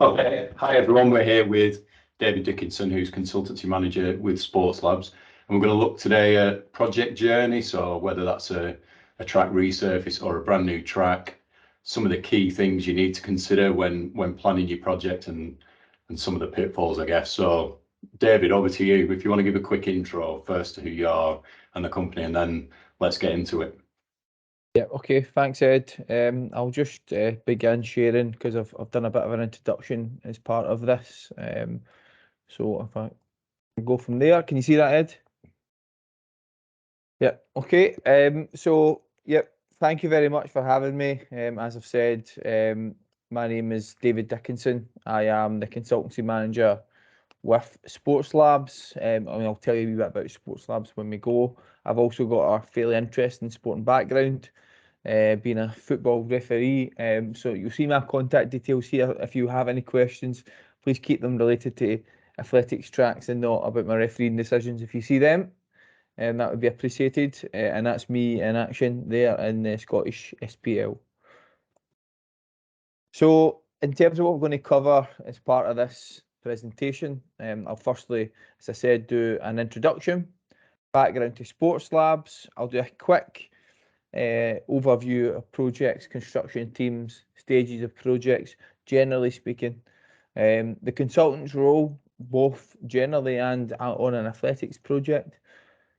Okay, hi everyone. We're here with David Dickinson, who's consultancy manager with Sports Labs, and we're going to look today at project journey. So whether that's a track resurface or a brand new track, some of the key things you need to consider when planning your project, and some of the pitfalls, I guess. So David, over to you. If you want to give a quick intro first to who you are and the company, and then let's get into it. Yeah, okay, thanks Ed. I'll just begin sharing because I've done a bit of an introduction as part of this. So if I can go from there, can you see that, Ed? Yeah, okay. Thank you very much for having me. As I've said, my name is David Dickinson. I am the consultancy manager with Sports Labs. I'll tell you a wee bit about Sports Labs when we go. I've also got a fairly interesting sporting background, being a football referee. So you'll see my contact details here. If you have any questions, please keep them related to athletics tracks and not about my refereeing decisions if you see them. That would be appreciated. And that's me in action there in the Scottish SPL. So in terms of what we're going to cover as part of this presentation, I'll firstly, as I said, do an introduction, background to Sports Labs. I'll do a quick overview of projects, construction teams, stages of projects, generally speaking. The consultant's role, both generally and on an athletics project,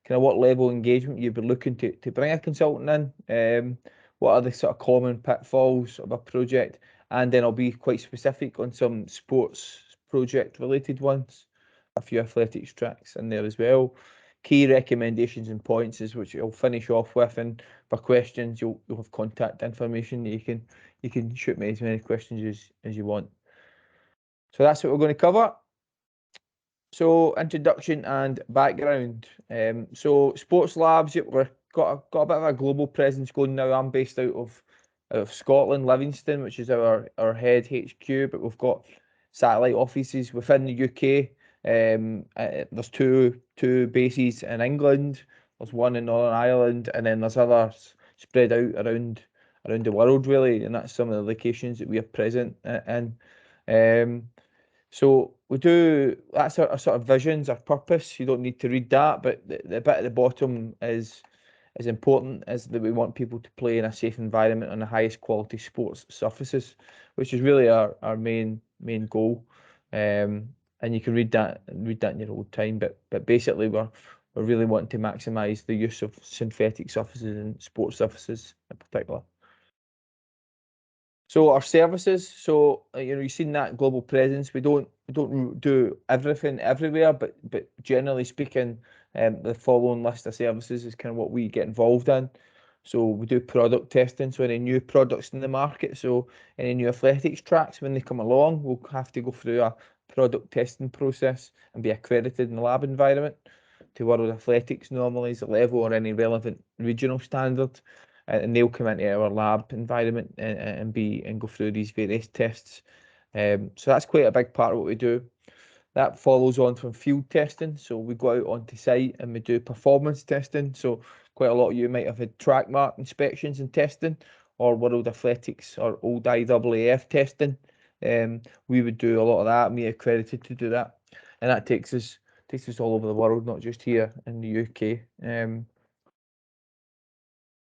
kind of what level of engagement you'd be looking to bring a consultant in, what are the sort of common pitfalls of a project, and then I'll be quite specific on some sports project related ones, a few athletics tracks in there as well. Key recommendations and points is which I'll finish off with, and for questions you'll have contact information. You can shoot me as many questions as you want. So that's what we're going to cover. So introduction and background. So Sports Labs, we've got a bit of a global presence going now. I'm based out of Scotland, Livingston, which is our head HQ, but we've got satellite offices within the UK. There's two bases in England. There's one in Northern Ireland, and then there's others spread out around the world really, and that's some of the locations that we are present in. So we do, that's our sort of visions, our purpose. You don't need to read that, but the bit at the bottom is important, is that we want people to play in a safe environment on the highest quality sports surfaces, which is really our main goal. And you can read that in your own time, but basically we're really wanting to maximise the use of synthetic surfaces and sports surfaces in particular. So our services, you've seen that global presence. We don't do everything everywhere, but generally speaking, the following list of services is kind of what we get involved in. So we do product testing, so any new products in the market, so any new athletics tracks when they come along, we'll have to go through a product testing process and be accredited in the lab environment to World Athletics normally as a level or any relevant regional standard. And they'll come into our lab environment and go through these various tests. So that's quite a big part of what we do. That follows on from field testing. So we go out onto site and we do performance testing. So quite a lot of you might have had track mark inspections and testing, or World Athletics or old IAAF testing. We would do a lot of that, and we are accredited to do that. And that takes us all over the world, not just here in the UK.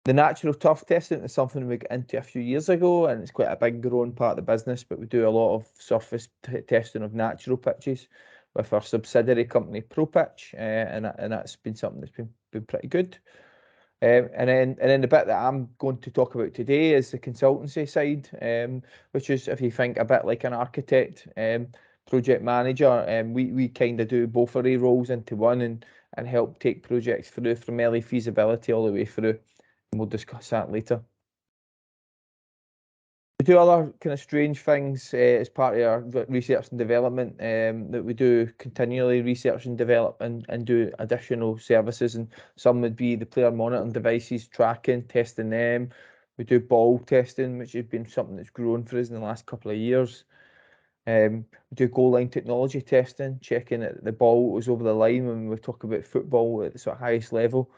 The natural turf testing is something we got into a few years ago, and it's quite a big growing part of the business, but we do a lot of surface testing of natural pitches with our subsidiary company ProPitch, and that's been something that's been pretty good. And then the bit that I'm going to talk about today is the consultancy side, which is, if you think a bit like an architect, project manager, we kind of do both of these roles into one and help take projects through from early feasibility all the way through. And we'll discuss that later. We do other kind of strange things as part of our research and development, that we do continually research and develop and do additional services, and some would be the player monitoring devices, tracking, testing them. We do ball testing, which has been something that's grown for us in the last couple of years. We do goal line technology testing, checking that the ball was over the line when we talk about football at the sort of highest level.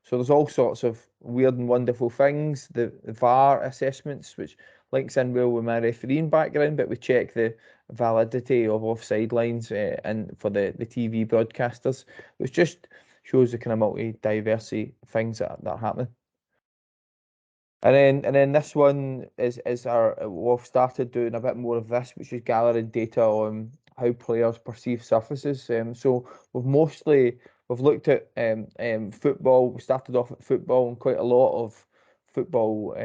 So there's all sorts of weird and wonderful things. The VAR assessments, which links in well with my refereeing background, but we check the validity of offside lines and for the TV broadcasters, which just shows the kind of multi-diversity things that are happening. And then this one is our we've started doing a bit more of this, which is gathering data on how players perceive surfaces. So we've looked at football. We started off at football, and quite a lot of football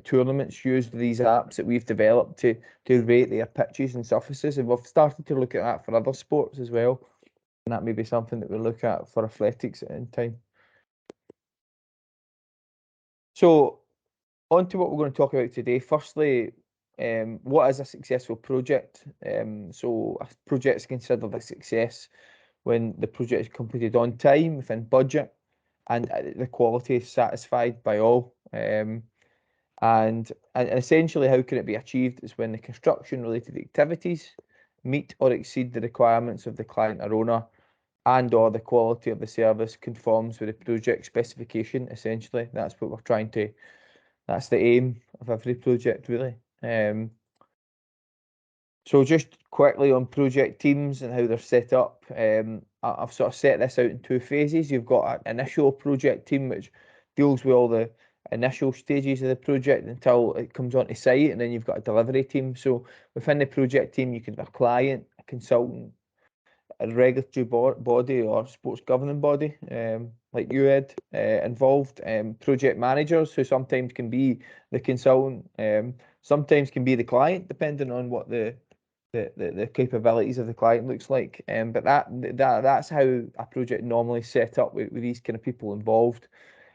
tournaments used these apps that we've developed to rate their pitches and surfaces, and we've started to look at that for other sports as well. And that may be something that we look at for athletics in time. So on to what we're going to talk about today. Firstly, what is a successful project? So a project is considered a success when the project is completed on time, within budget, and the quality is satisfied by all. And essentially, how can it be achieved is when the construction-related activities meet or exceed the requirements of the client or owner, and or the quality of the service conforms with the project specification. Essentially, that's what we're trying to. That's the aim of every project, really. So just quickly on project teams and how they're set up, I've sort of set this out in two phases. You've got an initial project team, which deals with all the initial stages of the project until it comes onto site, and then you've got a delivery team. So within the project team, you can have a client, a consultant, a regulatory body or sports governing body, like you had involved, project managers who sometimes can be the consultant, sometimes can be the client, depending on what the capabilities of the client looks like. But that's how a project normally set up with these kind of people involved.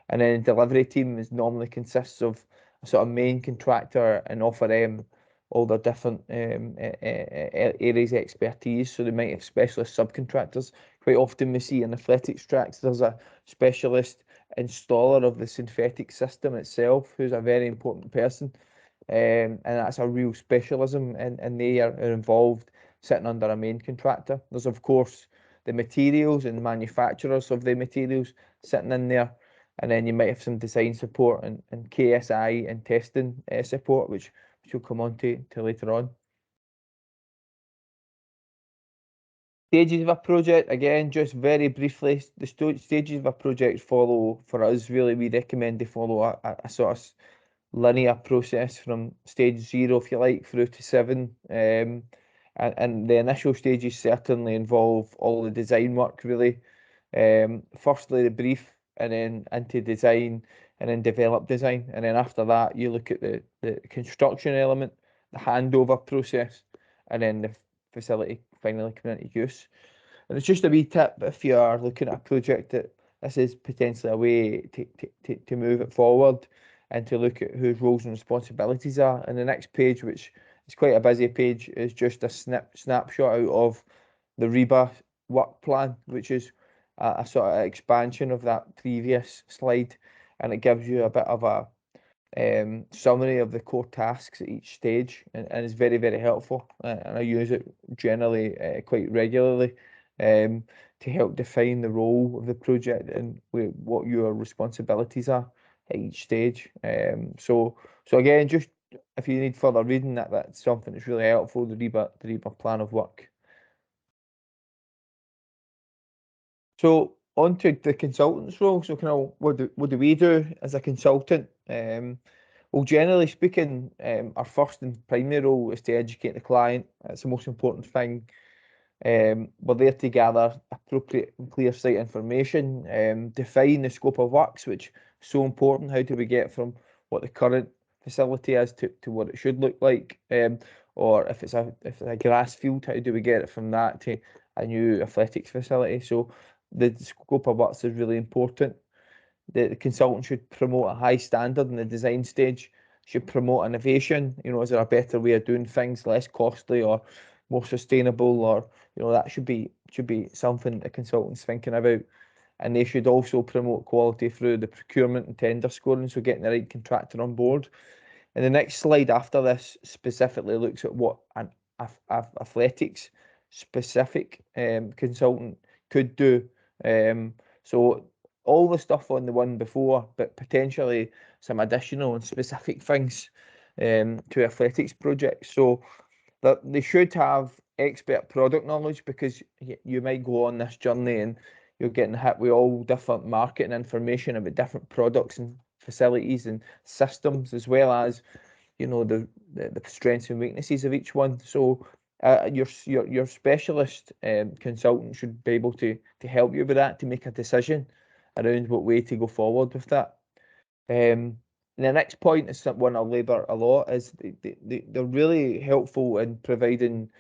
And then the delivery team is normally consists of a sort of main contractor and offer them all their different areas of expertise. So they might have specialist subcontractors. Quite often we see in athletics tracks there's a specialist installer of the synthetic system itself, who's a very important person. And that's a real specialism, and they are involved sitting under a main contractor. There's of course the materials and manufacturers of the materials sitting in there, and then you might have some design support and KSI and testing support, which we'll come on to later on. Stages of a project, again, just very briefly, the stages of a project follow, for us really, we recommend they follow a sort of linear process from stage 0, if you like, through to 7. And the initial stages certainly involve all the design work, really. Firstly, the brief, and then into design, and then develop design. And then after that, you look at the construction element, the handover process, and then the facility finally coming into use. And it's just a wee tip if you are looking at a project that this is potentially a way to move it forward and to look at whose roles and responsibilities are. And the next page, which is quite a busy page, is just a snapshot out of the REBA work plan, which is a sort of expansion of that previous slide, and it gives you a bit of a summary of the core tasks at each stage, and it's very, very helpful. And I use it generally quite regularly to help define the role of the project and what your responsibilities are at each stage. So again, just if you need further reading, that's something that's really helpful, the REBA plan of work. So on to the consultant's role. So kind of what do we do as a consultant? Well, generally speaking, our first and primary role is to educate the client. That's the most important thing. We're there to gather appropriate and clear site information, define the scope of works, which is so important. How do we get from what the current facility is to what it should look like? Or if it's a grass field, how do we get it from that to a new athletics facility? So the scope of works is really important. The consultant should promote a high standard in the design stage, should promote innovation. Is there a better way of doing things, less costly or more sustainable, or that should be something the consultant's thinking about. And they should also promote quality through the procurement and tender scoring, so getting the right contractor on board. And the next slide after this specifically looks at what an athletics specific consultant could do. So all the stuff on the one before, but potentially some additional and specific things to athletics projects. So that they should have expert product knowledge, because you might go on this journey and you're getting hit with all different marketing information about different products and facilities and systems, as well as the strengths and weaknesses of each one. So your specialist consultant should be able to help you with that, to make a decision around what way to go forward with that. And the next point is one I'll labour a lot, is they're really helpful in providing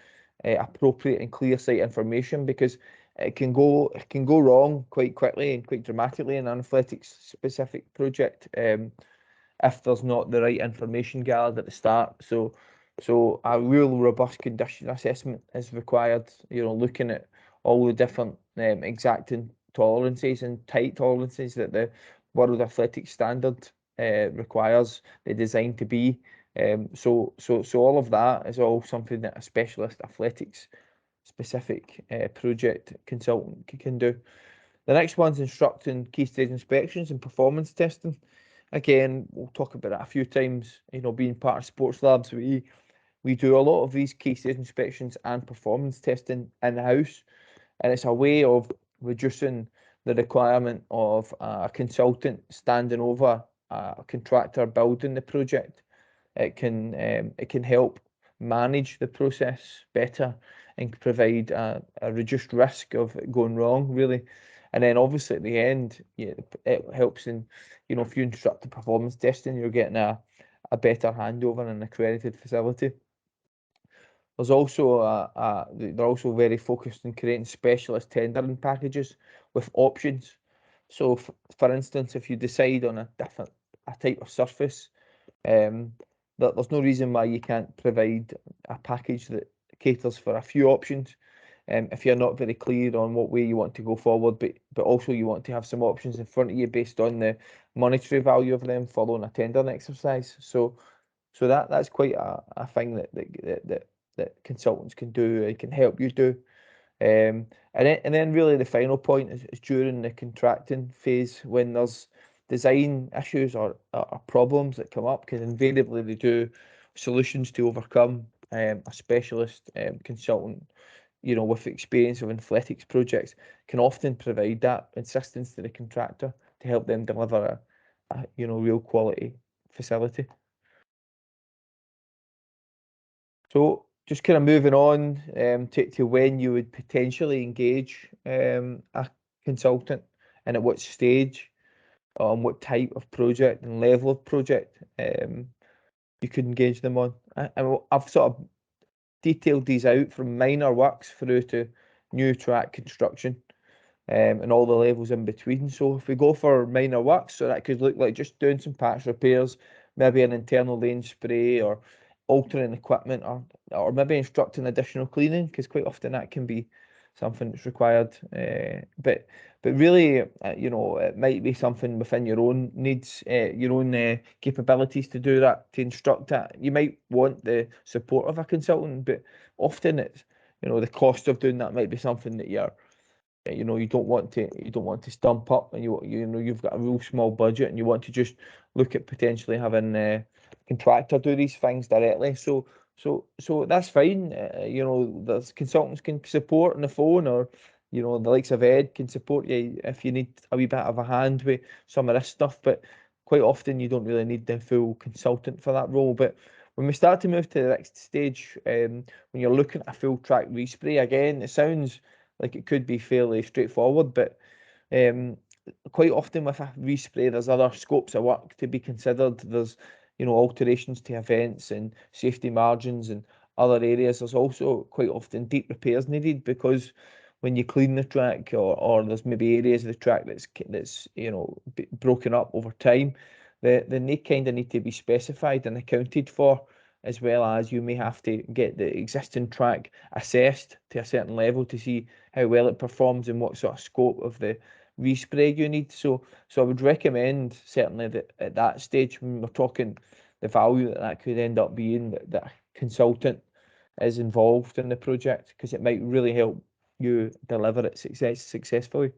appropriate and clear sight information, because it can go wrong quite quickly and quite dramatically in an athletics specific project if there's not the right information gathered at the start. So a real robust condition assessment is required, looking at all the different exacting tolerances and tight tolerances that the World Athletics Standard requires the design to be. So all of that is all something that a specialist athletics specific project consultant can do. The next one's instructing key stage inspections and performance testing. Again, we'll talk about that a few times. Being part of sports labs, we do a lot of these key stage inspections and performance testing in-house, and it's a way of reducing the requirement of a consultant standing over a contractor building the project. It can help manage the process better and provide a reduced risk of it going wrong, really. And then obviously at the end, it helps in, if you instruct the performance testing, you're getting a better handover in an accredited facility. There's also they're also very focused on creating specialist tendering packages with options. So for instance, if you decide on a type of surface, there's no reason why you can't provide a package that caters for a few options. If you're not very clear on what way you want to go forward, but also you want to have some options in front of you based on the monetary value of them following a tendering exercise. So that's quite a thing that consultants can do and can help you do. And then really the final point is during the contracting phase, when there's design issues or problems that come up, because invariably they do, solutions to overcome. A specialist consultant, with experience of athletics projects, can often provide that assistance to the contractor to help them deliver a real quality facility. So just kind of moving on to when you would potentially engage a consultant, and at what stage, on what type of project and level of project you could engage them on. I've sort of detailed these out from minor works through to new track construction, and all the levels in between. So if we go for minor works, so that could look like just doing some patch repairs, maybe an internal lane spray, or altering equipment, or maybe instructing additional cleaning, because quite often that can be something that's required. But really, it might be something within your own needs, your own capabilities to do that, to instruct that. You might want the support of a consultant, but often it's, the cost of doing that might be something that you don't want to stump up, and you've got a real small budget and you want to just look at potentially having a contractor do these things directly. So that's fine. There's consultants can support on the phone, or the likes of Ed can support you if you need a wee bit of a hand with some of this stuff. But quite often you don't really need the full consultant for that role. But when we start to move to the next stage, when you're looking at a full track respray, again, it sounds like it could be fairly straightforward, but quite often with a respray, there's other scopes of work to be considered. There's, alterations to events and safety margins and other areas. There's also quite often deep repairs needed, because when you clean the track, or there's maybe areas of the track that's broken up over time, then they kind of need to be specified and accounted for, as well as you may have to get the existing track assessed to a certain level to see how well it performs and what sort of scope of the respray you need. So I would recommend certainly that at that stage, when we're talking the value that could end up being, that a consultant is involved in the project, because it might really help you deliver it successfully.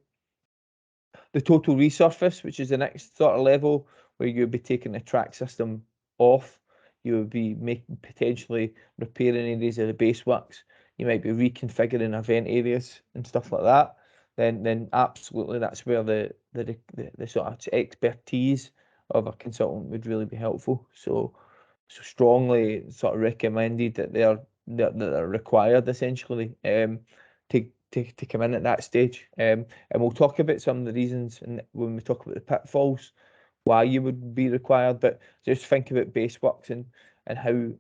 The total resurface, which is the next sort of level, where you would be taking the track system off. You would be potentially repairing areas of the base works. You might be reconfiguring event areas and stuff like that. Then absolutely that's where the sort of expertise of a consultant would really be helpful. So strongly sort of recommended that they're required essentially to come in at that stage. And we'll talk about some of the reasons when we talk about the pitfalls, why you would be required. But just think about base works and how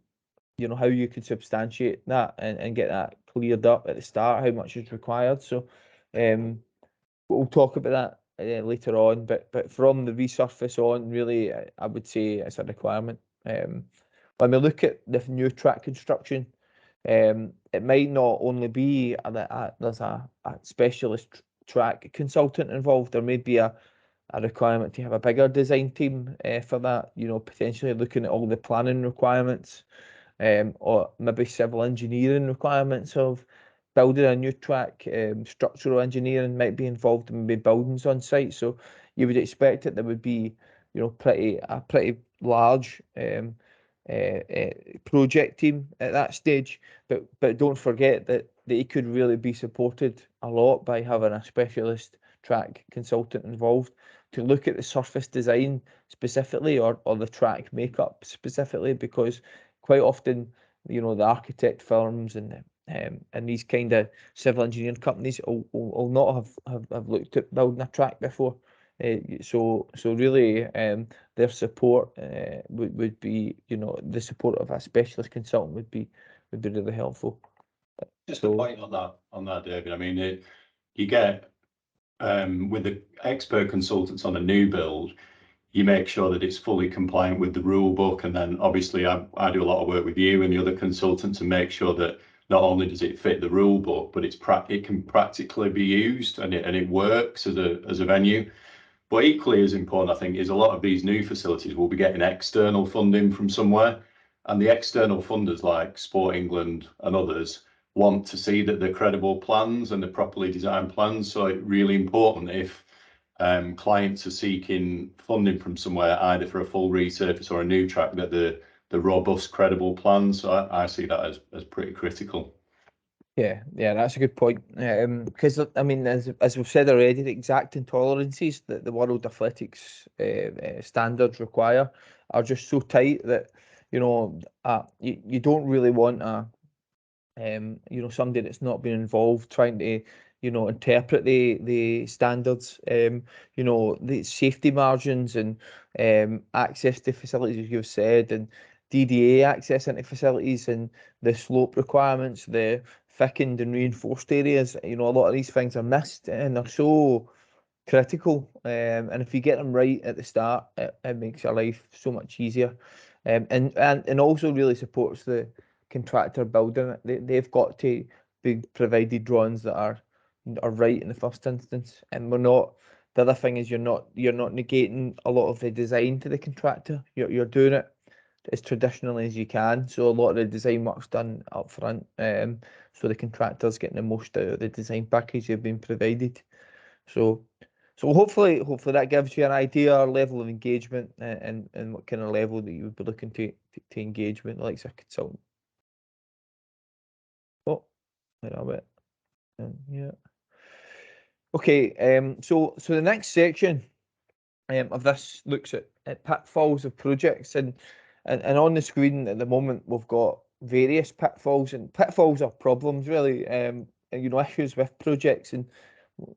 how you could substantiate that and get that cleared up at the start, how much is required. So we'll talk about that later on. But from the resurface on, really, I would say it's a requirement. When we look at the new track construction, it might not only be that there's a specialist track consultant involved. There may be a requirement to have a bigger design team for that. Potentially looking at all the planning requirements, or maybe civil engineering requirements of building a new track. Structural engineering might be involved in maybe buildings on site. So you would expect that there would be, a pretty large project team at that stage. But don't forget that they could really be supported a lot by having a specialist track consultant involved to look at the surface design specifically, or the track makeup specifically, because quite often, the architect firms and these kind of civil engineering companies will not have looked at building a track before. So really, their support would be, the support of a specialist consultant would be really helpful. Just a point on that, David. I mean, you get with the expert consultants on a new build, you make sure that it's fully compliant with the rule book, and then obviously I do a lot of work with you and the other consultants to make sure that not only does it fit the rule book, but it can practically be used and it works as a venue. But equally as important, I think, is a lot of these new facilities will be getting external funding from somewhere, and the external funders like Sport England and others want to see that they're credible plans and they're properly designed plans. So it's really important if clients are seeking funding from somewhere, either for a full resurface or a new track, that the robust, credible plans. So I see that as pretty critical. Yeah, that's a good point. Because I mean, as we've said already, the exacting tolerances that the World Athletics standards require are just so tight that you don't really want somebody that's not been involved trying to interpret the standards. The safety margins and access to facilities, as you've said, and DDA access into facilities, and the slope requirements, the thickened and reinforced areas. A lot of these things are missed, and they're so critical. And if you get them right at the start, it makes your life so much easier. And also really supports the contractor building it. They've got to be provided drawings that are right in the first instance. And we're not. The other thing is you're not negating a lot of the design to the contractor. You're doing it as traditionally as you can. So a lot of the design work's done up front. So the contractor's getting the most out of the design package they've been provided. So hopefully that gives you an idea or level of engagement, and what kind of level that you would be looking to engage with the likes of consultant. Oh, wait a bit. Yeah. Okay. So the next section of this looks at pitfalls of projects, and on the screen at the moment we've got various pitfalls, and pitfalls are problems really. Issues with projects, and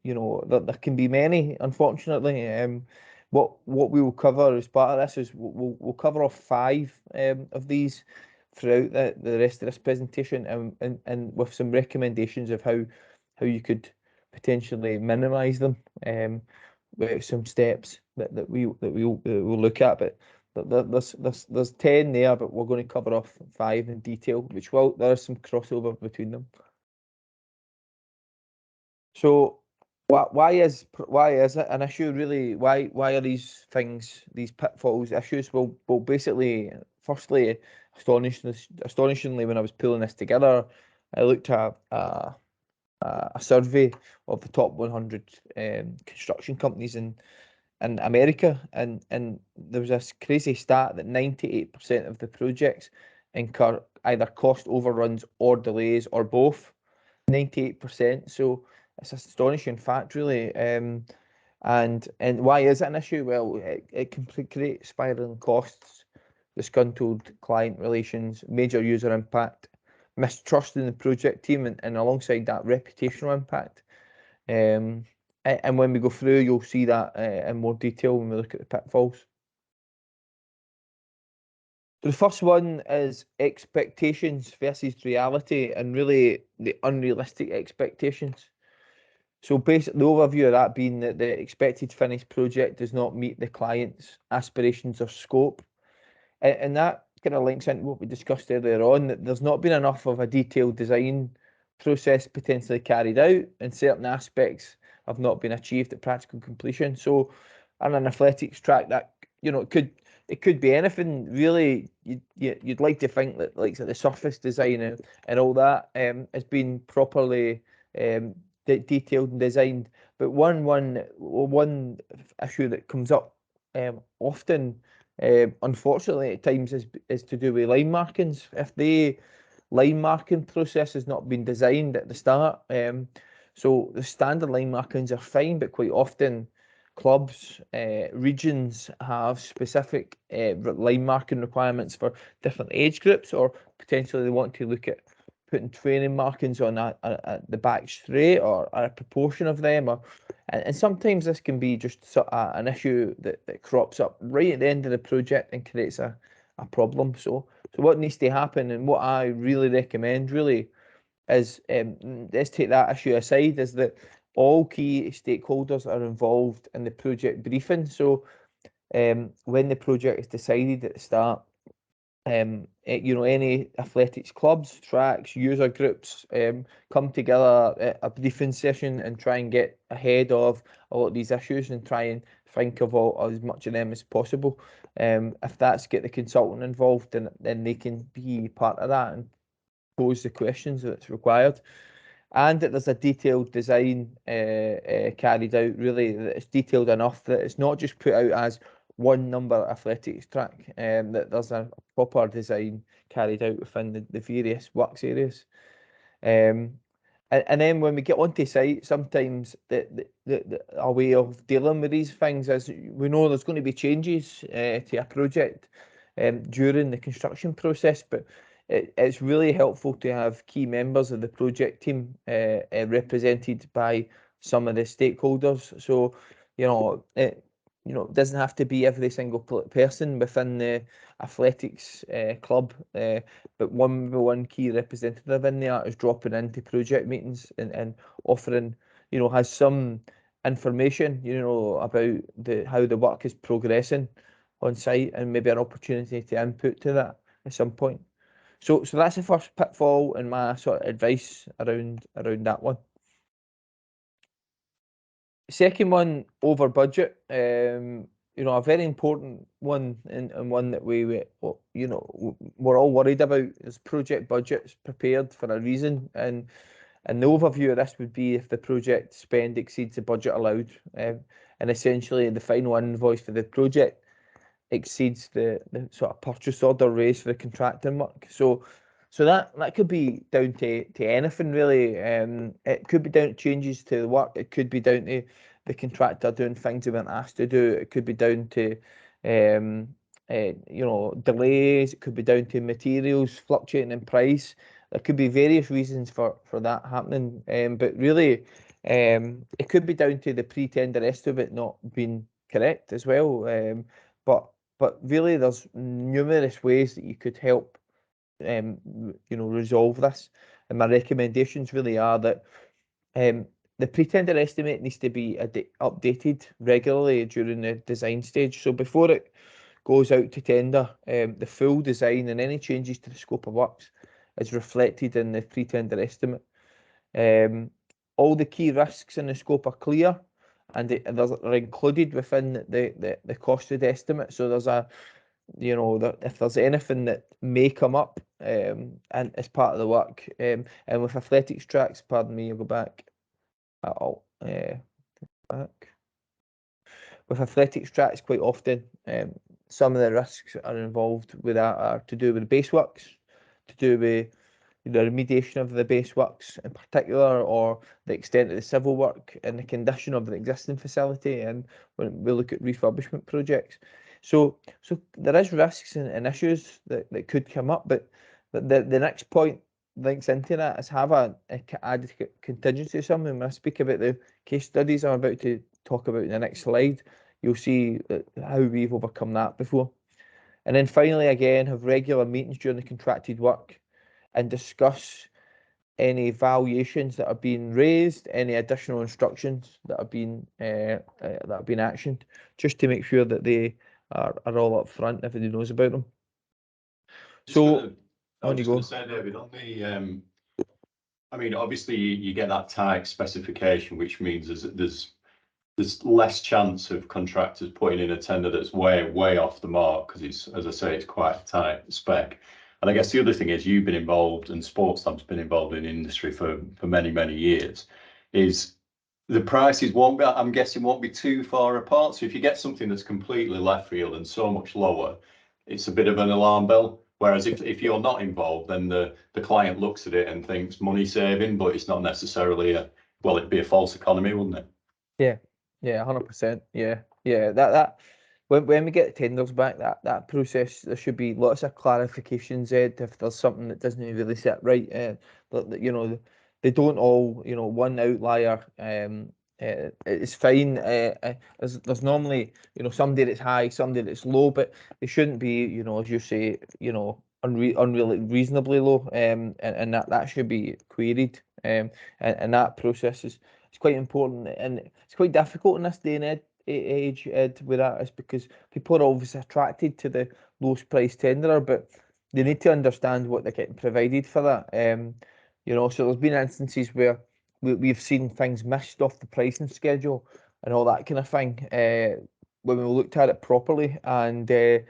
there can be many, unfortunately. What we will cover as part of this is we'll cover off 5 of these throughout the rest of this presentation, and with some recommendations of how you could potentially minimize them, with some steps that we'll look at. But there's 10 there, but we're going to cover off 5 in detail, there's some crossover between them. So why is it an issue really? Why are these pitfalls issues? Well, basically, firstly, astonishingly, when I was pulling this together, I looked at a survey of the top 100 construction companies in America, and there was this crazy stat that 98% of the projects incur either cost overruns or delays or both. 98%. So it's an astonishing fact, really. And why is it an issue? Well, it can create spiraling costs, disgruntled client relations, major user impact, mistrust in the project team, and alongside that, reputational impact. And when we go through, you'll see that in more detail when we look at the pitfalls. The first one is expectations versus reality, and really the unrealistic expectations. So basically, the overview of that being that the expected finished project does not meet the client's aspirations or scope. And that kind of links into what we discussed earlier on, that there's not been enough of a detailed design process potentially carried out, and certain aspects have not been achieved at practical completion. So on an athletics track, that, you know, it could be anything really. You'd like to think that, like, the surface design and all that has been properly detailed and designed. But one issue that comes up often, unfortunately, at times, is to do with line markings. If the line marking process has not been designed at the start, so the standard line markings are fine, but quite often clubs, regions have specific line marking requirements for different age groups, or potentially they want to look at putting training markings on the back straight, or a proportion of them, and sometimes this can be just an issue that crops up right at the end of the project and creates a problem. So what needs to happen, and what I really recommend, really, is, let's take that issue aside, is that all key stakeholders are involved in the project briefing. So when the project is decided at the start, you know, any athletics clubs, tracks, user groups come together at a briefing session and try and get ahead of a lot of these issues and try and think of as much of them as possible. If that's get the consultant involved, then they can be part of that and pose the questions that's required. And that there's a detailed design carried out, really, that it's detailed enough that it's not just put out as one number athletics track, that there's a proper design carried out within the various works areas. And then when we get onto site, sometimes a way of dealing with these things is, we know there's going to be changes to a project during the construction process, but it's really helpful to have key members of the project team represented by some of the stakeholders. So, it doesn't have to be every single person within the athletics club, but one key representative in there is dropping into project meetings and offering, has some information, about how the work is progressing on site, and maybe an opportunity to input to that at some point. So that's the first pitfall, and my sort of advice around that one. Second one, over budget. A very important one, and one that we're all worried about, is project budgets prepared for a reason. And the overview of this would be if the project spend exceeds the budget allowed, and essentially the final invoice for the project exceeds the sort of purchase order raised for the contracting work. So that could be down to anything, really. It could be down to changes to the work. It could be down to the contractor doing things they weren't asked to do. It could be down to delays. It could be down to materials fluctuating in price. There could be various reasons for that happening. But really, it could be down to the pre-tender estimate not being correct as well. But really, there's numerous ways that you could help, resolve this. And my recommendations really are that the pre-tender estimate needs to be updated regularly during the design stage. So before it goes out to tender, the full design and any changes to the scope of works is reflected in the pre-tender estimate. All the key risks in the scope are clear, and they're included within the costed estimate. So there's you know, that if there's anything that may come up and as part of the work, and with athletics tracks, pardon me, I'll go back. Back. With athletics tracks, quite often, some of the risks are involved with that are to do with the base works, to do with the remediation of the base works in particular, or the extent of the civil work and the condition of the existing facility, and when we look at refurbishment projects. So there is risks and issues that could come up, but the next point links into that is have a added contingency sum. And when I speak about the case studies I'm about to talk about in the next slide, you'll see how we've overcome that before. And then finally, again, have regular meetings during the contracted work and discuss any valuations that are being raised, any additional instructions that have been actioned, just to make sure that they are all up front, everybody knows about them. So I was just going to say, David, on the I mean, obviously you get that tight specification, which means there's less chance of contractors putting in a tender that's way off the mark, because it's, as I say, it's quite a tight spec. And I guess the other thing is you've been involved, and Sports Lab's been involved in industry for many years, is the prices won't be, I'm guessing, won't be too far apart. So if you get something that's completely left field and so much lower, it's a bit of an alarm bell. Whereas if you're not involved, then the client looks at it and thinks money saving, but it's not necessarily well, it'd be a false economy, wouldn't it? Yeah, 100%. Yeah. That when we get tenders back, that process, there should be lots of clarifications, Ed, if there's something that doesn't really sit right. You know, they don't all, you know, one outlier. It's fine. There's normally, you know, somebody that's high, somebody that's low, but they shouldn't be, you know, as you say, you know, unreasonably low. And that should be queried. And that process is, it's quite important, and it's quite difficult in this day and age, Ed, with that, is because people are obviously attracted to the lowest price tenderer, but they need to understand what they're getting provided for that. You know, so there's been instances where we've seen things missed off the pricing schedule and all that kind of thing, when we looked at it properly, and you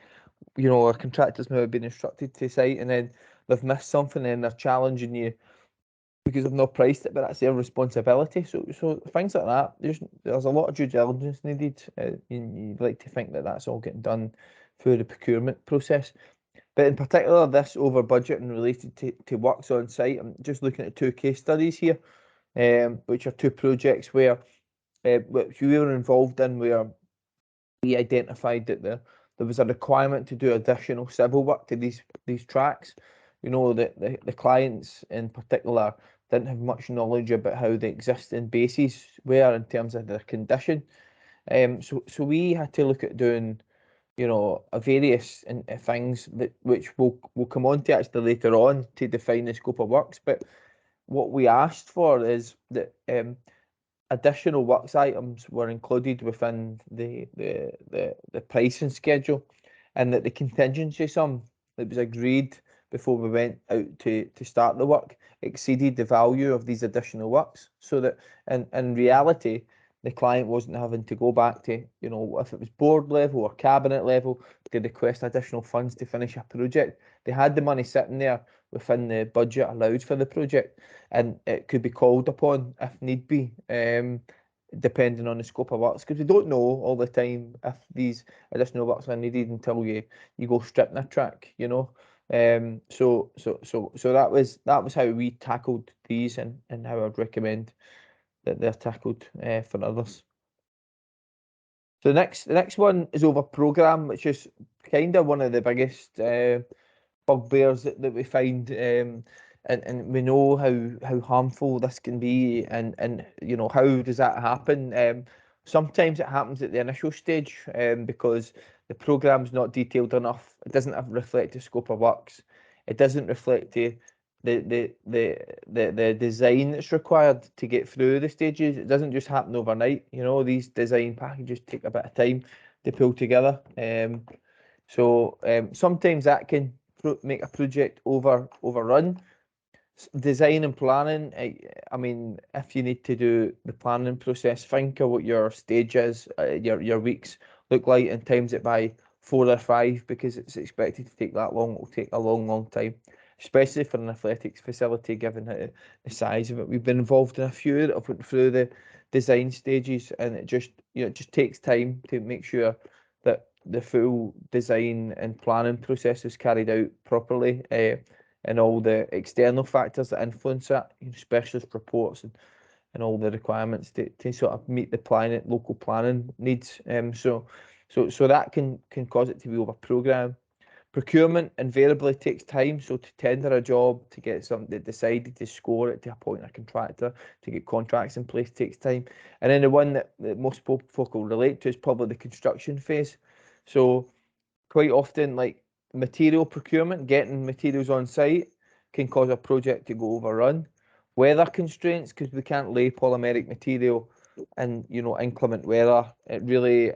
know, our contractors may have been instructed to site, and then they've missed something and they're challenging you because they've not priced it, but that's their responsibility. So things like that, there's a lot of due diligence needed. You'd like to think that that's all getting done through the procurement process. But in particular, this over budget and related to works on site, I'm just looking at two case studies here, which are two projects where which we were involved in, where we identified that there was a requirement to do additional civil work to these tracks. You know, the clients in particular didn't have much knowledge about how the existing bases were in terms of their condition. So we had to look at doing, you know, a various things that which we'll come on to actually later on to define the scope of works. But what we asked for is that additional works items were included within the pricing schedule, and that the contingency sum that was agreed before we went out to start the work exceeded the value of these additional works, so that in reality the client wasn't having to go back to, you know, if it was board level or cabinet level, to request additional funds to finish a project. They had the money sitting there within the budget allowed for the project, and it could be called upon if need be, depending on the scope of works, because we don't know all the time if these additional works are needed until you go stripping a track, you know. So that was how we tackled these, and how I'd recommend that they're tackled for others. So the next one is over program, which is kind of one of the biggest bugbears that we find, and we know how harmful this can be, and you know, how does that happen? Sometimes it happens at the initial stage, because the program's not detailed enough. It doesn't reflect the scope of works. It doesn't reflect the design that's required to get through the stages. It doesn't just happen overnight. You know, these design packages take a bit of time to pull together. So sometimes that can make a project overrun. Design and planning, I mean, if you need to do the planning process, think of what your stage is, your weeks look like, and times it by 4 or 5 because it's expected to take that long. It will take a long time, especially for an athletics facility, given the size of it. We've been involved in a few that have went through the design stages, and it just takes time to make sure that the full design and planning process is carried out properly, and all the external factors that influence that, specialist reports and all the requirements to sort of meet the local planning needs. So that can cause it to be over program. Procurement invariably takes time. So to tender a job, to get something decided, to score it, to appoint a contractor, to get contracts in place takes time. And then the one that most folk will relate to is probably the construction phase. So quite often, like material procurement, getting materials on site can cause a project to go overrun. Weather constraints, because we can't lay polymeric material in inclement weather, it really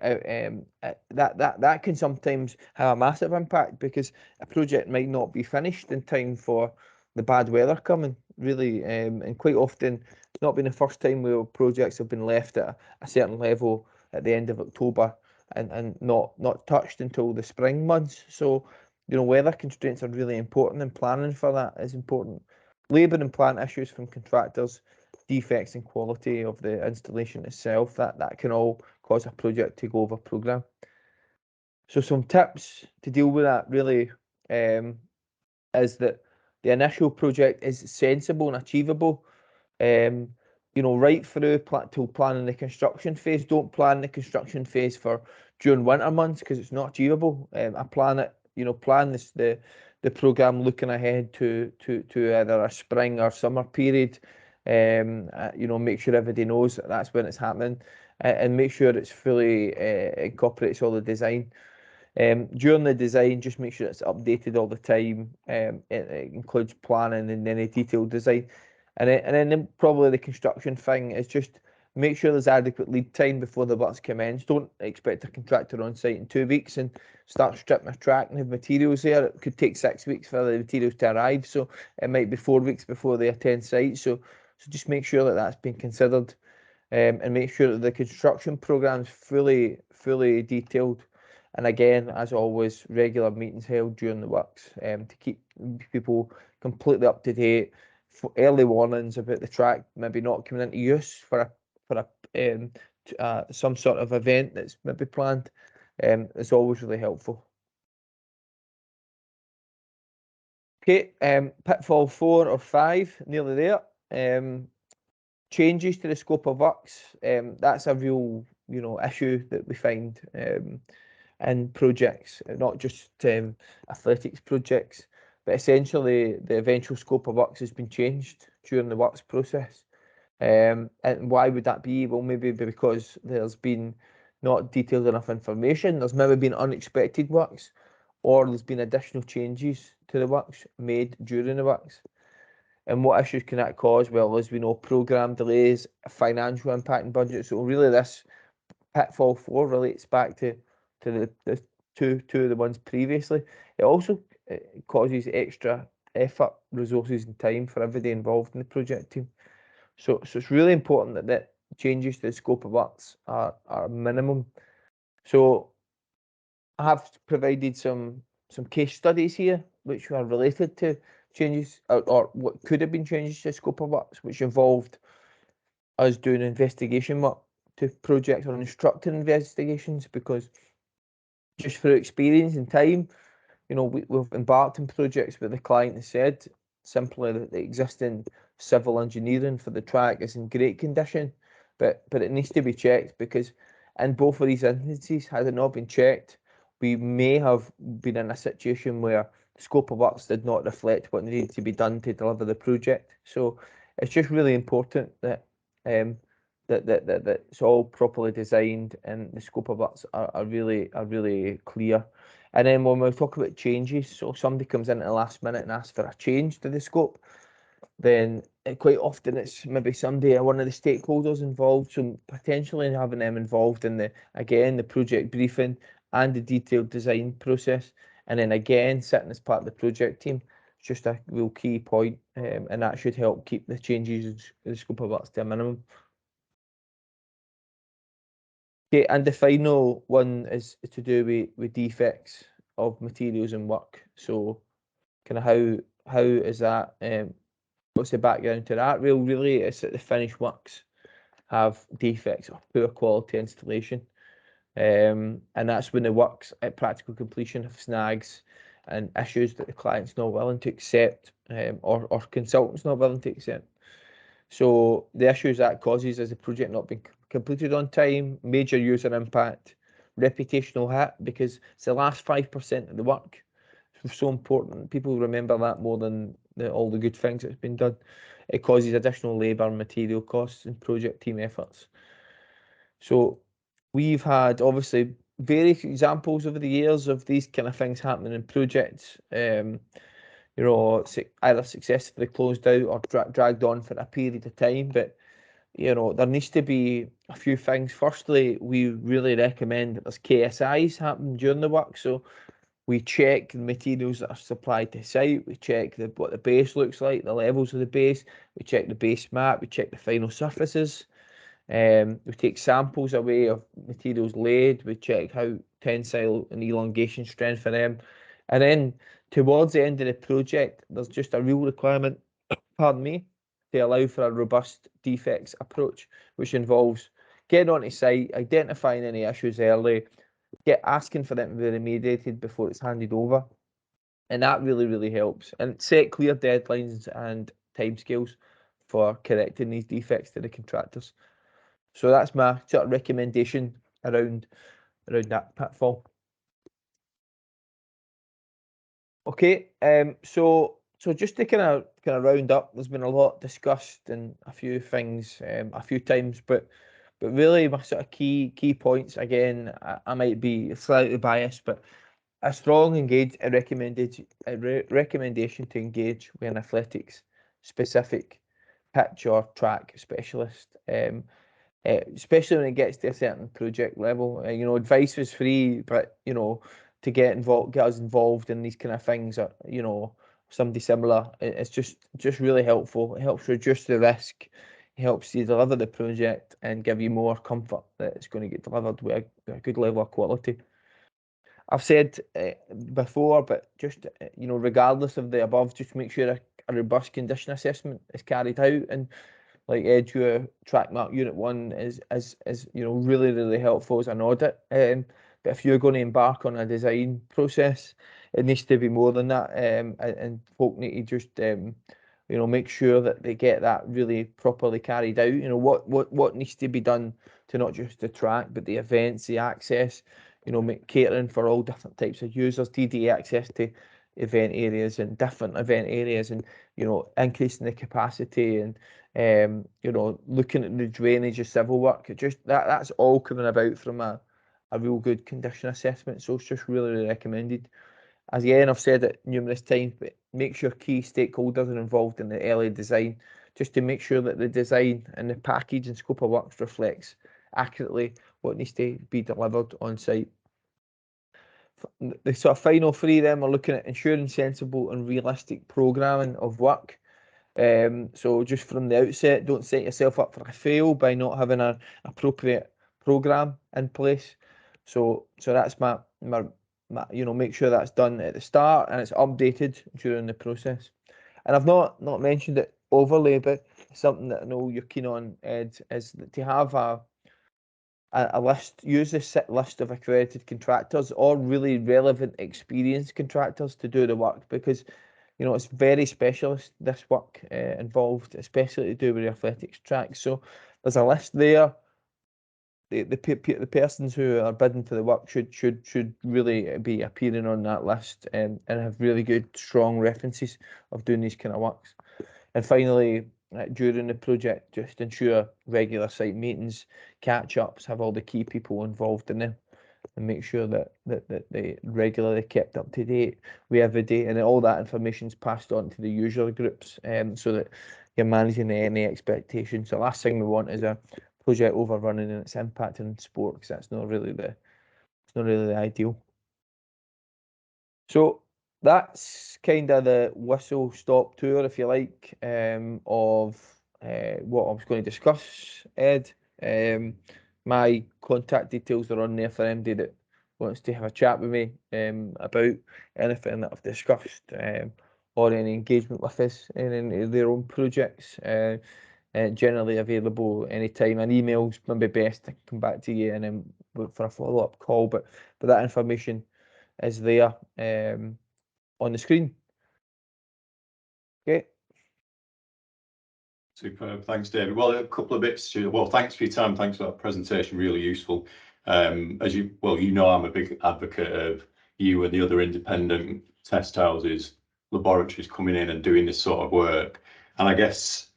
that can sometimes have a massive impact, because a project might not be finished in time for the bad weather coming, really. And quite often it's not been the first time where projects have been left at a certain level at the end of October and not touched until the spring months. So weather constraints are really important, and planning for that is important. Labour and plant issues from contractors, defects in quality of the installation itself, that can all cause a project to go over programme. So some tips to deal with that really is that the initial project is sensible and achievable. Right through till planning the construction phase. Don't plan the construction phase for during winter months, because it's not achievable. I plan it, plan the program looking ahead to either a spring or summer period. Make sure everybody knows that's when it's happening, and make sure it's fully incorporates all the design. During the design, just make sure it's updated all the time. It includes planning and any detailed design. And then probably the construction thing is just make sure there's adequate lead time before the works commence. Don't expect a contractor on site in 2 weeks and start stripping a track and have materials there. It could take 6 weeks for the materials to arrive, so it might be 4 weeks before they attend site. So just make sure that that's been considered, and make sure that the construction programme is fully detailed. And again, as always, regular meetings held during the works, to keep people completely up to date. For early warnings about the track maybe not coming into use for some sort of event that's maybe planned, is always really helpful. Okay, pitfall 4 or 5, nearly there. Changes to the scope of works. That's a real issue that we find in projects, not just athletics projects, but essentially the eventual scope of works has been changed during the works process. And why would that be? Well, maybe because there's been not detailed enough information, there's maybe been unexpected works, or there's been additional changes to the works made during the works. And what issues can that cause? Well, as we know, programme delays, financial impact and budget. So really this pitfall 4 relates back to the two of the ones previously. It also causes extra effort, resources and time for everybody involved in the project team. So it's really important that changes to the scope of works are minimum. So I have provided some case studies here which are related to changes or what could have been changes to the scope of works, which involved us doing investigation work to projects or instructing investigations, because just through experience and time, we've embarked on projects where the client has said simply that the existing civil engineering for the track is in great condition, but it needs to be checked, because in both of these instances, had it not been checked, we may have been in a situation where the scope of works did not reflect what needed to be done to deliver the project. So it's just really important that that it's all properly designed and the scope of works are really clear. And then when we talk about changes, so if somebody comes in at the last minute and asks for a change to the scope, then quite often it's maybe somebody, one of the stakeholders involved, so potentially having them involved in the project briefing and the detailed design process, and then again sitting as part of the project team. It's just a real key point, and that should help keep the changes in the scope of works to a minimum. Okay, and the final one is to do with defects of materials and work. So kind of how is that? What's the background to that? Really, it's that the finished works have defects or poor quality installation. And that's when the works at practical completion have snags and issues that the client's not willing to accept, or consultants not willing to accept. So the issues that causes is the project not being completed on time, major user impact, reputational hit, because it's the last 5% of the work. It's so important. People remember that more than all the good things that's been done. It causes additional labour and material costs and project team efforts. So we've had obviously various examples over the years of these kind of things happening in projects. You know, either successfully closed out or dragged on for a period of time. But you know, there needs to be a few things. Firstly, we really recommend that there's KSIs happen during the work. So we check the materials that are supplied to site. We check what the base looks like, the levels of the base. We check the base map. We check the final surfaces. We take samples away of materials laid. We check how tensile and elongation strength for them. And then towards the end of the project, there's just a real requirement, pardon me, to allow for a robust defects approach, which involves getting onto site, identifying any issues early, asking for them to be remediated before it's handed over. And that really, really helps. And set clear deadlines and timescales for correcting these defects to the contractors. So that's my sort of recommendation around that pitfall. Okay, so just to kind of round up, there's been a lot discussed and a few things a few times, but really my sort of key points again, I might be slightly biased, but a strong recommendation to engage with an athletics specific pitch or track specialist. Especially when it gets to a certain project level. You know, advice is free, but you know, to get us involved in these kind of things, or you know, somebody similar, it's just really helpful. It helps reduce the risk. It helps you deliver the project and give you more comfort that it's going to get delivered with a good level of quality. I've said before, but just you know, regardless of the above, just make sure a robust condition assessment is carried out. And like Edgeware Track Mark Unit 1 is you know, really helpful as an audit. But if you're going to embark on a design process, it needs to be more than that. And folk need to just you know, make sure that they get that really properly carried out. You know, what needs to be done to not just the track, but the events, the access, you know, catering for all different types of users, DDA access to event areas and different event areas, and you know, increasing the capacity, and you know, looking at the drainage of civil work. It just that's all coming about from a real good condition assessment. So it's just really recommended. As again, I've said it numerous times, but make sure key stakeholders are involved in the early design, just to make sure that the design and the package and scope of works reflects accurately what needs to be delivered on site. The sort of final three then, we're looking at ensuring sensible and realistic programming of work. So just from the outset, don't set yourself up for a fail by not having an appropriate program in place. So that's my you know, make sure that's done at the start and it's updated during the process. And I've not mentioned it overly, but something that I know you're keen on, Ed, is to have a list, use this list of accredited contractors or really relevant experienced contractors to do the work, because you know, it's very specialist, this work involved, especially to do with the athletics track. So there's a list there. The persons who are bidding for the work should really be appearing on that list, and have really good, strong references of doing these kind of works. And finally, during the project, just ensure regular site meetings, catch-ups, have all the key people involved in them, and make sure that they regularly kept up to date with every day, and all that information is passed on to the user groups, so that you're managing any expectations. The last thing we want is a project overrunning and its impact on sport, because that's not really the ideal. So that's kind of the whistle stop tour, if you like, of what I was going to discuss, Ed. My contact details are on there for anybody that wants to have a chat with me about anything that I've discussed or any engagement with us in any of their own projects. Generally available anytime. An email's maybe best to come back to you and then for a follow-up call, but that information is there on the screen. Okay. Superb. Thanks, David. Well, a couple of bits. Well, thanks for your time. Thanks for that presentation. Really useful. As you know, I'm a big advocate of you and the other independent test houses, laboratories coming in and doing this sort of work. And I guess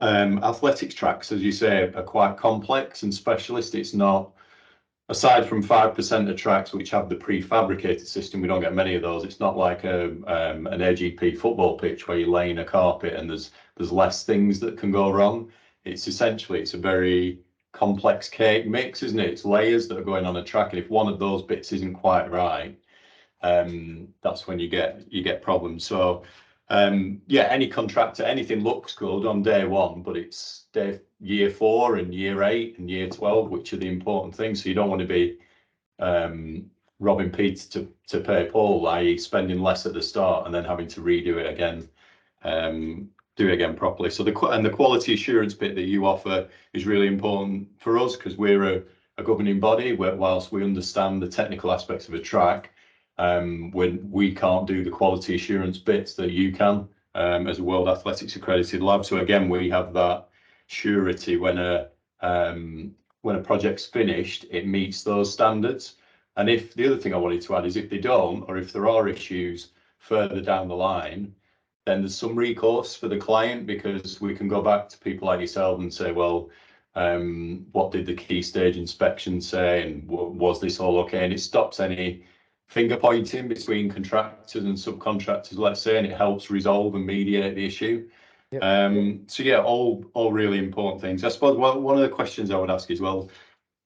athletics tracks, as you say, are quite complex and specialist. It's not, aside from 5% of tracks which have the prefabricated system, we don't get many of those. It's not like an AGP football pitch where you're laying a carpet and there's less things that can go wrong. It's essentially, it's a very complex cake mix, isn't it? It's layers that are going on a track, and if one of those bits isn't quite right, that's when you get problems. So yeah, any contractor, anything looks good on day one, but it's year 4 and year 8 and year 12 which are the important things. So you don't want to be robbing Peter to pay Paul, i.e. spending less at the start and then having to redo it again, do it again properly. So the quality assurance bit that you offer is really important for us, because we're a governing body where, whilst we understand the technical aspects of a track, when we can't do the quality assurance bits that you can as a World Athletics accredited lab. So again, we have that surety when a project's finished, it meets those standards. And if the other thing I wanted to add is, if they don't, or if there are issues further down the line, then there's some recourse for the client, because we can go back to people like yourself and say, well, what did the key stage inspection say, and was this all okay? And it stops any finger pointing between contractors and subcontractors, let's say, and it helps resolve and mediate the issue. Yep. So yeah, all really important things. I suppose one of the questions I would ask is, well,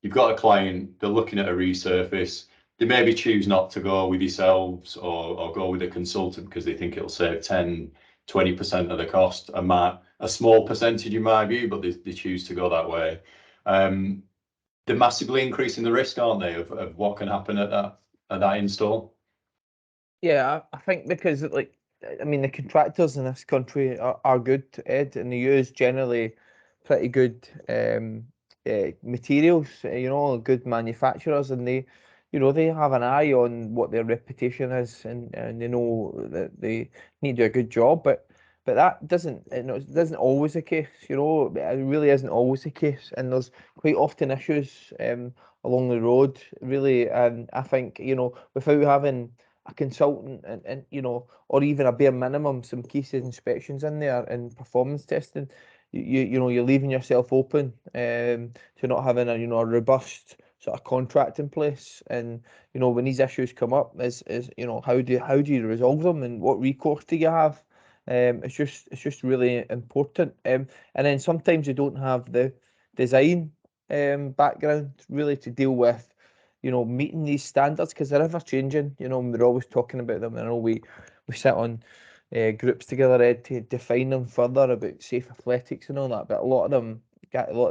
you've got a client, they're looking at a resurface, they maybe choose not to go with yourselves or go with a consultant because they think it'll save 10-20% of the cost, a small percentage in my view, but they choose to go that way. They're massively increasing the risk, aren't they, of what can happen at that install? Yeah, I think because, like, I mean, the contractors in this country are good, Ed, and they use generally pretty good materials, good manufacturers, and they have an eye on what their reputation is, and they know that they need to do a good job, but that doesn't, it doesn't always the case, it really isn't always the case, and there's quite often issues along the road, really, and I think, without having a consultant and or even a bare minimum some key stage inspections in there and performance testing, you're leaving yourself open to not having a robust sort of contract in place. And when these issues come up, is how do you resolve them, and what recourse do you have? It's just really important. And then sometimes you don't have the design background really to deal with meeting these standards, because they're ever changing, we're always talking about them. I know we sit on groups together, Ed, to define them further about safe athletics and all that, but a lot of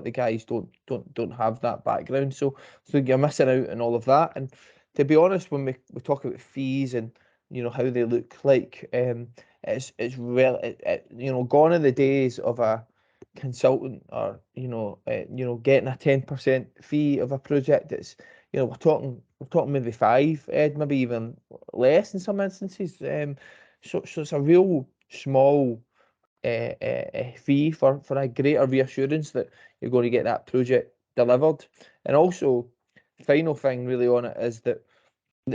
the guys don't have that background, so you're missing out on all of that. And to be honest, when we talk about fees and how they look like, it's gone are the days of a consultant or getting a 10% fee of a project. It's we're talking maybe 5, Ed, maybe even less in some instances. So it's a real small fee for a greater reassurance that you're going to get that project delivered. And also, final thing really on it is that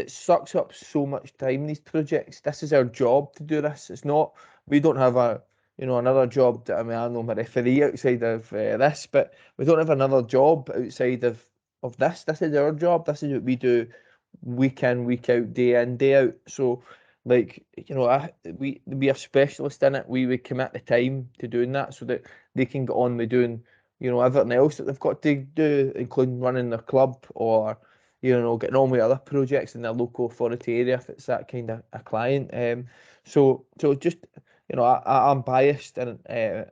sucks up so much time, these projects. This is our job to do this. It's not, we don't have another job that, I mean, I know I'm a referee outside of this, but we don't have another job outside of this. This is our job. This is what we do week in, week out, day in, day out. So, like, we are specialists in it. We would commit the time to doing that so that they can get on with doing, everything else that they've got to do, including running their club or getting on with other projects in their local authority area if it's that kind of a client. So just, I'm biased, and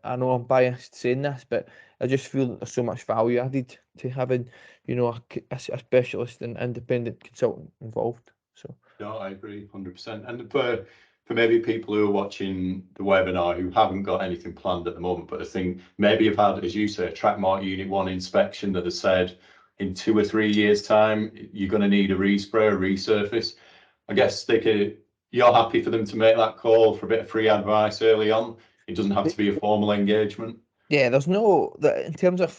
I know I'm biased saying this, but I just feel that there's so much value added to having you know, a specialist and independent consultant involved. So No, I agree 100%. And for maybe people who are watching the webinar who haven't got anything planned at the moment, but I think maybe you've had, as you say, a track mark Unit 1 inspection that has said in 2 or 3 years' time, you're going to need a respray or resurface. I guess you're happy for them to make that call for a bit of free advice early on. It doesn't have to be a formal engagement. yeah, there's no that in terms of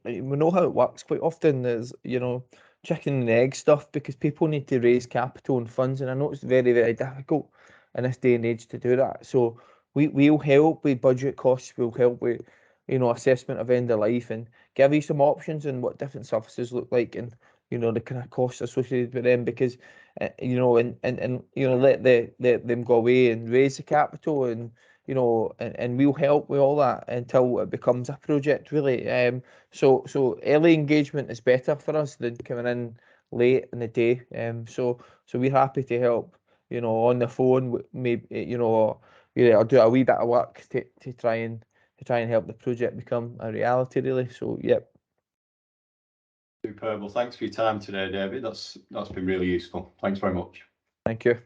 we know how it works quite often. There's, you know, chicken and egg stuff because people need to raise capital and funds, and I know it's very, very difficult in this day and age to do that. So we'll help with budget costs, we'll help with, you know, assessment of end of life and give you some options and what different services look like and, you know, the kind of costs associated with them because you know, and you know, let them go away and raise the capital and, you know, and we'll help with all that until it becomes a project really. So early engagement is better for us than coming in late in the day. So we're happy to help, you know, on the phone, maybe, you know, or do a wee bit of work to try and help the project become a reality really. So yep. Superb. Well, thanks for your time today, David. That's been really useful. Thanks very much. Thank you.